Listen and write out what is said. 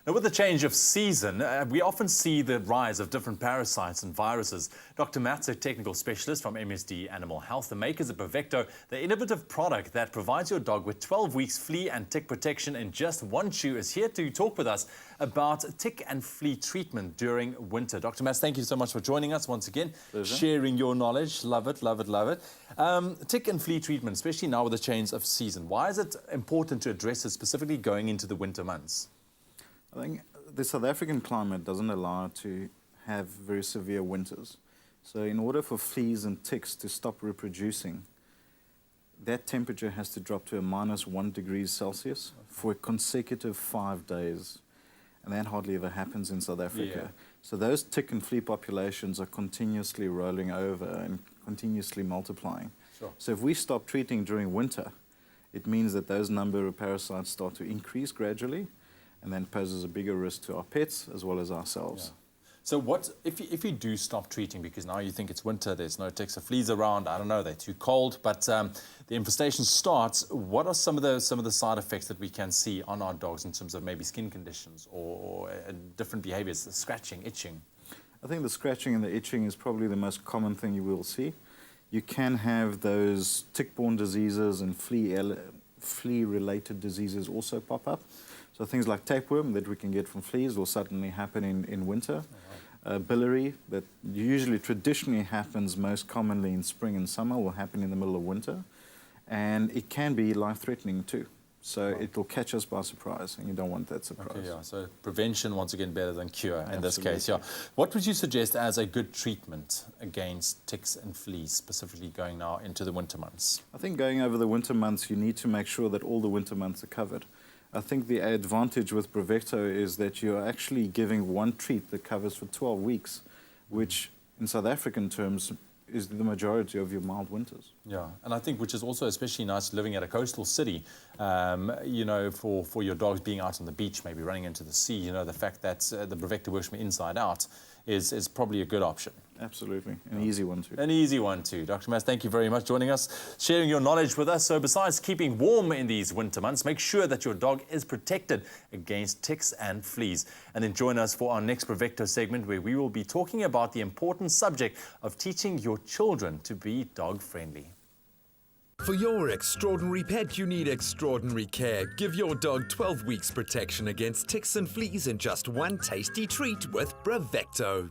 Now, with the change of season, we often see the rise of different parasites and viruses. Dr. Matt's a technical specialist from MSD Animal Health. The makers of BRAVECTO, the innovative product that provides your dog with 12 weeks flea and tick protection in just one chew, is here to talk with us about tick and flea treatment during winter. Dr. Matt, thank you so much for joining us once again, sharing your knowledge. Love it, love it, love it. Tick and flea treatment, especially now with the change of season. Why is it important to address it specifically going into the winter months? I think the South African climate doesn't allow to have very severe winters. So in order for fleas and ticks to stop reproducing, that temperature has to drop to a -1 degrees Celsius for a consecutive 5 days. And that hardly ever happens in South Africa. Yeah. So those tick and flea populations are continuously rolling over and continuously multiplying. Sure. So if we stop treating during winter, it means that those number of parasites start to increase gradually, and then poses a bigger risk to our pets as well as ourselves. Yeah. So what if you do stop treating because now you think it's winter, there's no ticks or fleas around, I don't know, they're too cold, but the infestation starts, what are some of the side effects that we can see on our dogs in terms of maybe skin conditions or different behaviors, the scratching, itching? I think the scratching and the itching is probably the most common thing you will see. You can have those tick-borne diseases and flea-related diseases also pop up. So things like tapeworm that we can get from fleas will suddenly happen in winter. Biliary, that usually traditionally happens most commonly in spring and summer, will happen in the middle of winter. And it can be life-threatening too. So it will catch us by surprise, and you don't want that surprise. Okay, yeah. So prevention, once again, better than cure in Absolutely. this case. Yeah. What would you suggest as a good treatment against ticks and fleas, specifically going now into the winter months? I think going over the winter months, you need to make sure that all the winter months are covered. I think the advantage with BRAVECTO is that you're actually giving one treat that covers for 12 weeks, which in South African terms is the majority of your mild winters. Yeah, and I think which is also especially nice living at a coastal city, you know, for your dogs being out on the beach, maybe running into the sea, you know, the fact that the BRAVECTO works from inside out is probably a good option. Absolutely, an easy one too. An easy one too. Dr. Matt, thank you very much for joining us, sharing your knowledge with us. So besides keeping warm in these winter months, make sure that your dog is protected against ticks and fleas. And then join us for our next BRAVECTO segment, where we will be talking about the important subject of teaching your children to be dog-friendly. For your extraordinary pet, you need extraordinary care. Give your dog 12 weeks protection against ticks and fleas in just one tasty treat with BRAVECTO.